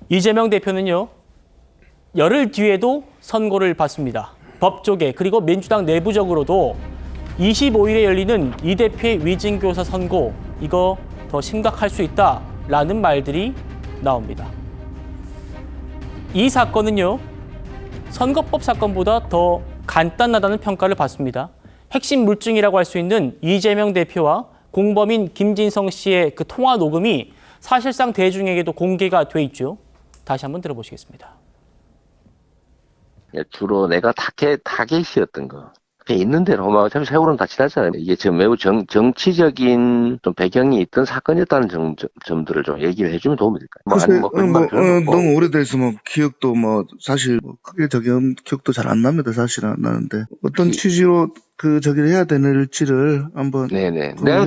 이재명 대표는요, 열흘 뒤에도 선고를 받습니다. 법조계 그리고 민주당 내부적으로도 25일에 열리는 이 대표의 위증교사 선고, 이거 더 심각할 수 있다라는 말들이 나옵니다. 이 사건은요, 선거법 사건보다 더 간단하다는 평가를 받습니다. 핵심 물증이라고 할 수 있는 이재명 대표와 공범인 김진성 씨의 그 통화 녹음이 사실상 대중에게도 공개가 돼 있죠. 다시 한번 들어보시겠습니다. 주로 내가 타겟이었던 거. 그냥 있는 대로 막 세월은 다 지났잖아요. 이게 지금 매우 정치적인 좀 배경이 있던 사건이었다는 점들을 좀 얘기를 해주면 도움이 될까요? 글쎄, 너무 오래돼서 기억도 사실 크게 기억도 잘 안 납니다. 사실은 안 나는데 어떤 취지로 저기를 해야 되는지를 한번. 네네. 내가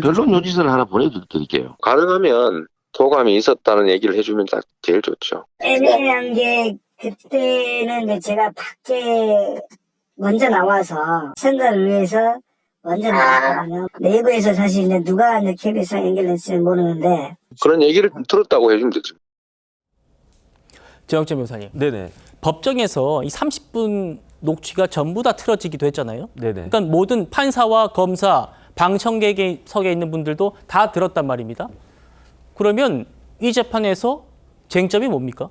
변론 요지서를 하나 보내드릴게요. 가능하면 소감이 있었다는 얘기를 해주면 딱 제일 좋죠. 애매한 게 그때는 이제 제가 밖에 먼저 나와서 선거를 위해서 먼저 나왔거든요. 내부에서 사실 이제 누가 이제 KBS랑 연결했을지 모르는데 그런 얘기를 들었다고 해주면 되죠. 정영진 변호사님. 네네. 법정에서 이 30분 녹취가 전부 다 틀어지기도 했잖아요. 네네. 그러니까 모든 판사와 검사, 방청객석에 있는 분들도 다 들었단 말입니다. 그러면 이 재판에서 쟁점이 뭡니까?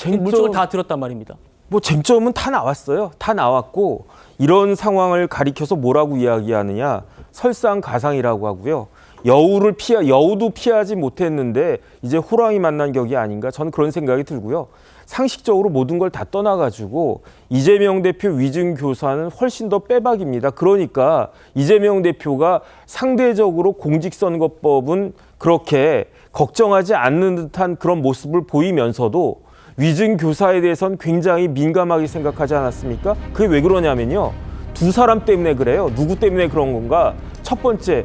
물증을 다 들었단 말입니다. 쟁점은 다 나왔어요. 다 나왔고 이런 상황을 가리켜서 뭐라고 이야기하느냐. 설상가상이라고 하고요. 여우도 피하지 못했는데 이제 호랑이 만난 격이 아닌가. 저는 그런 생각이 들고요. 상식적으로 모든 걸 다 떠나가지고 이재명 대표 위증교사는 훨씬 더 빼박입니다. 그러니까 이재명 대표가 상대적으로 공직선거법은 그렇게 걱정하지 않는 듯한 그런 모습을 보이면서도 위증교사에 대해서는 굉장히 민감하게 생각하지 않았습니까? 그게 왜 그러냐면요. 두 사람 때문에 그래요. 누구 때문에 그런 건가? 첫 번째,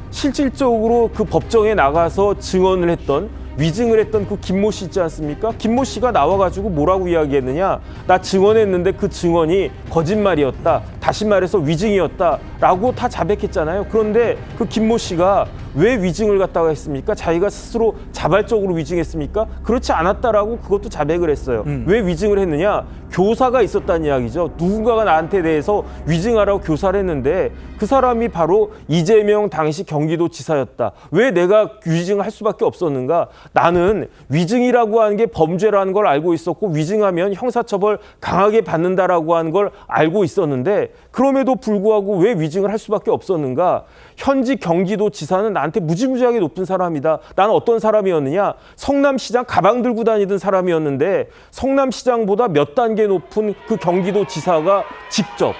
실질적으로 법정에 나가서 증언을 했던, 위증을 했던 김모 씨 있지 않습니까? 김모 씨가 나와가지고 뭐라고 이야기했느냐? 나 증언했는데 그 증언이 거짓말이었다. 다시 말해서 위증이었다라고 다 자백했잖아요. 그런데 김모 씨가 왜 위증을 갖다가 했습니까? 자기가 스스로 자발적으로 위증했습니까? 그렇지 않았다라고 그것도 자백을 했어요. 왜 위증을 했느냐? 교사가 있었다는 이야기죠. 누군가가 나한테 대해서 위증하라고 교사를 했는데 그 사람이 바로 이재명 당시 경기도지사였다. 왜 내가 위증을 할 수밖에 없었는가? 나는 위증이라고 하는 게 범죄라는 걸 알고 있었고 위증하면 형사처벌 강하게 받는다라고 하는 걸 알고 있었는데 그럼에도 불구하고 왜 위증을 할 수밖에 없었는가? 현직 경기도지사는 나한테 무지무지하게 높은 사람이다. 나는 어떤 사람이었느냐? 성남시장 가방 들고 다니던 사람이었는데 성남시장보다 몇 단계 높은 그 경기도지사가 직접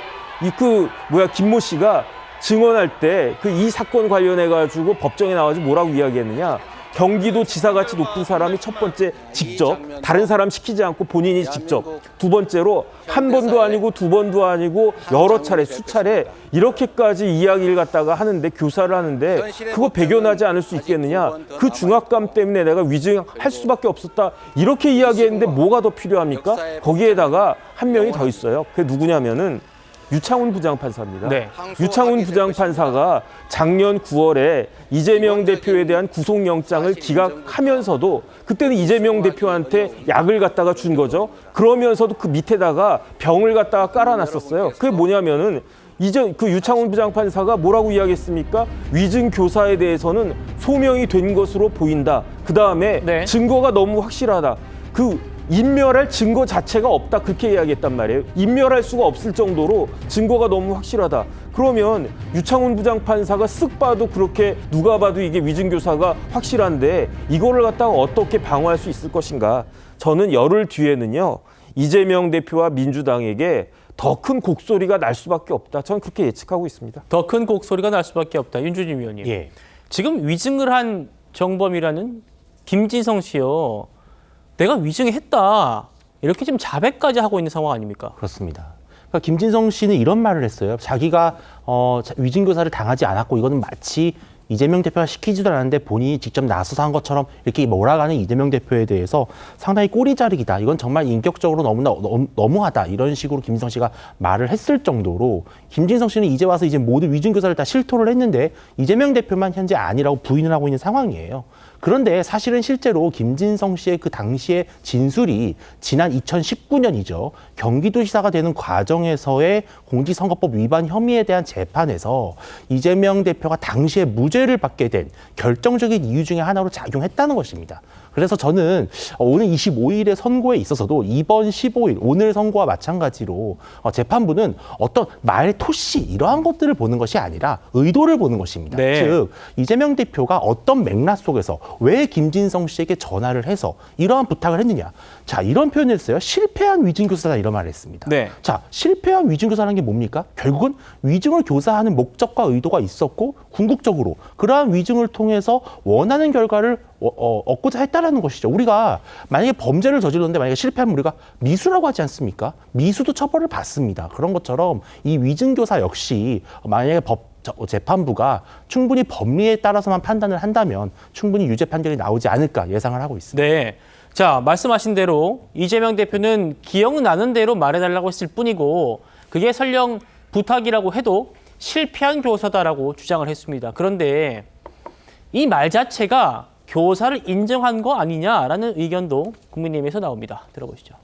김모 씨가 증언할 때 이 사건 관련해 가지고 법정에 나와서 뭐라고 이야기했느냐? 경기도지사같이 높은 사람이 첫 번째 직접 다른 사람 시키지 않고 본인이 직접, 두 번째로 한 번도 아니고 두 번도 아니고 여러 차례 수차례 이렇게까지 이야기를 갖다가 하는데 교사를 하는데 그거 배견하지 않을 수 있겠느냐? 그 중압감 때문에 내가 위증할 수밖에 없었다 이렇게 이야기했는데 뭐가 더 필요합니까? 거기에다가 한 명이 더 있어요. 그게 누구냐면은 유창훈 부장판사입니다. 네. 유창훈 부장판사가 작년 9월에 이재명 대표에 대한 구속영장을 기각하면서도 그때는 이재명 대표한테 약을 갖다가 준 거죠. 그러면서도 그 밑에다가 병을 갖다가 깔아놨었어요. 그게 뭐냐면은 유창훈 부장판사가 뭐라고 이야기했습니까? 위증 교사에 대해서는 소명이 된 것으로 보인다. 그 다음에 네. 증거가 너무 확실하다. 인멸할 증거 자체가 없다 그렇게 이야기했단 말이에요. 인멸할 수가 없을 정도로 증거가 너무 확실하다. 그러면 유창훈 부장판사가 쓱 봐도 그렇게 누가 봐도 이게 위증교사가 확실한데 이거를 갖다가 어떻게 방어할 수 있을 것인가. 저는 열흘 뒤에는요. 이재명 대표와 민주당에게 더 큰 곡소리가 날 수밖에 없다. 저는 그렇게 예측하고 있습니다. 더 큰 곡소리가 날 수밖에 없다. 윤주진 위원님. 예. 지금 위증을 한 정범이라는 김진성 씨요. 내가 위증했다. 이렇게 지금 자백까지 하고 있는 상황 아닙니까? 그렇습니다. 그러니까 김진성 씨는 이런 말을 했어요. 자기가 위증교사를 당하지 않았고 이거는 마치 이재명 대표가 시키지도 않았는데 본인이 직접 나서서 한 것처럼 이렇게 몰아가는 이재명 대표에 대해서 상당히 꼬리자르기다. 이건 정말 인격적으로 너무하다. 이런 식으로 김진성 씨가 말을 했을 정도로 김진성 씨는 이제 와서 이제 모든 위증교사를 다 실토를 했는데 이재명 대표만 현재 아니라고 부인을 하고 있는 상황이에요. 그런데 사실은 실제로 김진성 씨의 그 당시의 진술이 지난 2019년이죠. 경기도지사가 되는 과정에서의 공직선거법 위반 혐의에 대한 재판에서 이재명 대표가 당시에 무죄를 받게 된 결정적인 이유 중에 하나로 작용했다는 것입니다. 그래서 저는 오늘 25일의 선고에 있어서도 이번 15일 오늘 선고와 마찬가지로 재판부는 어떤 말의 토시 이러한 것들을 보는 것이 아니라 의도를 보는 것입니다. 네. 즉 이재명 대표가 어떤 맥락 속에서 왜 김진성 씨에게 전화를 해서 이러한 부탁을 했느냐. 자, 이런 표현을 했어요. 실패한 위증교사다 이런 말을 했습니다. 네. 자, 실패한 위증교사라는 게 뭡니까? 결국은 위증을 교사하는 목적과 의도가 있었고 궁극적으로 그러한 위증을 통해서 원하는 결과를 얻고자 했다라는 것이죠. 우리가 만약에 범죄를 저질렀는데 만약에 실패하면 우리가 미수라고 하지 않습니까? 미수도 처벌을 받습니다. 그런 것처럼 이 위증교사 역시 만약에 재판부가 충분히 법리에 따라서만 판단을 한다면 충분히 유죄 판결이 나오지 않을까 예상을 하고 있습니다. 네. 자, 말씀하신 대로 이재명 대표는 기억나는 대로 말해달라고 했을 뿐이고 그게 설령 부탁이라고 해도 실패한 교사다라고 주장을 했습니다. 그런데 이 말 자체가 교사를 인정한 거 아니냐라는 의견도 국민의힘에서 나옵니다. 들어보시죠.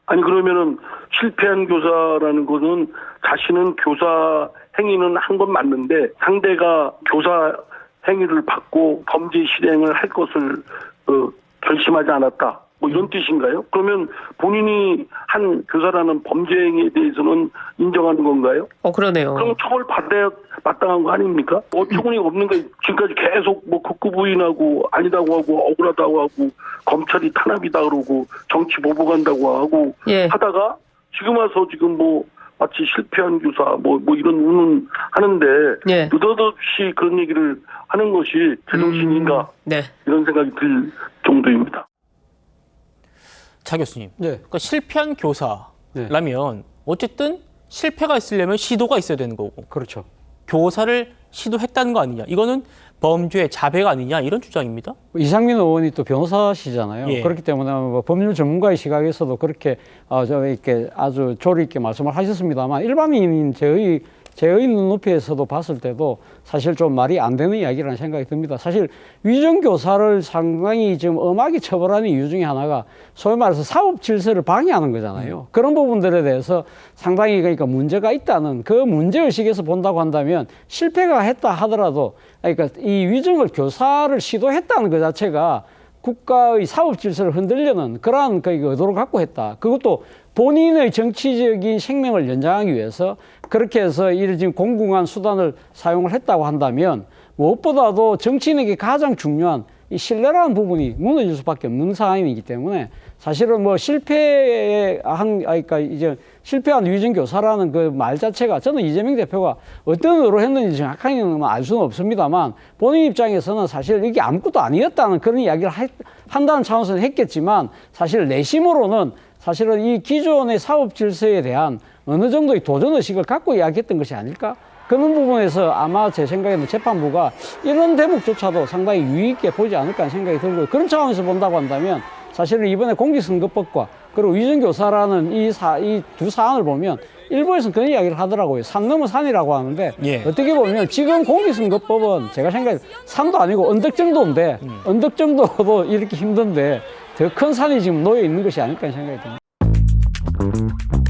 아니 그러면은 실패한 교사라는 거는 자신은 교사 행위는 한 건 맞는데 상대가 교사 행위를 받고 범죄 실행을 할 것을 결심하지 않았다. 뭐 이런 뜻인가요? 그러면 본인이 한 교사라는 범죄 행위에 대해서는 인정하는 건가요? 그러네요. 그럼 처벌 받아야 마땅한 거 아닙니까? 어처구니가 없는 게 지금까지 계속 뭐 극구 부인하고 아니다고 하고 억울하다고 하고 검찰이 탄압이다 그러고 정치 보복한다고 하고 예. 하다가 지금 와서 지금 뭐 마치 실패한 교사 뭐 이런 운운 하는데 예. 느닷없이 그런 얘기를 하는 것이 제정신인가 네. 이런 생각이 들 정도입니다. 차 교수님, 네. 그러니까 실패한 교사라면 어쨌든 실패가 있으려면 시도가 있어야 되는 거고 그렇죠. 교사를 시도했다는 거 아니냐. 이거는 범죄 자백 아니냐 이런 주장입니다. 이상민 의원이 또 변호사시잖아요. 예. 그렇기 때문에 뭐 법률 전문가의 시각에서도 그렇게 이렇게 아주 조리 있게 말씀을 하셨습니다만 일반인인 제의 눈높이에서도 봤을 때도 사실 좀 말이 안 되는 이야기라는 생각이 듭니다. 사실 위정교사를 상당히 지금 엄하게 처벌하는 이유 중에 하나가 소위 말해서 사업 질서를 방해하는 거잖아요. 그런 부분들에 대해서 상당히 그러니까 문제가 있다는 그 문제의식에서 본다고 한다면 실패가 했다 하더라도 그러니까 이 위정을 교사를 시도했다는 것 자체가 국가의 사업 질서를 흔들려는 그러한 의도를 갖고 했다. 그것도 본인의 정치적인 생명을 연장하기 위해서 그렇게 해서 이 지금 공공한 수단을 사용을 했다고 한다면 무엇보다도 정치인에게 가장 중요한 이 신뢰라는 부분이 무너질 수밖에 없는 상황이기 때문에 사실은 뭐 그러니까 이제 실패한 위증교사라는 그 말 자체가 저는 이재명 대표가 어떤 의도로 했는지 정확하게는 알 수는 없습니다만 본인 입장에서는 사실 이게 아무것도 아니었다는 그런 이야기를 한다는 차원에서는 했겠지만 사실 내심으로는 사실은 이 기존의 사업 질서에 대한 어느 정도의 도전의식을 갖고 이야기했던 것이 아닐까? 그런 부분에서 아마 제 생각에는 재판부가 이런 대목조차도 상당히 유의있게 보지 않을까 하는 생각이 들고 그런 차원에서 본다고 한다면 사실은 이번에 공직선거법과 그리고 위증교사라는 이 두 사안을 보면 일부에서는 그런 이야기를 하더라고요. 산 넘어 산이라고 하는데 예. 어떻게 보면 지금 공직선거법은 제가 생각해 산도 아니고 언덕 정도인데 언덕 정도도 이렇게 힘든데 더 큰 산이 지금 놓여 있는 것이 아닐까 하는 생각이 듭니다.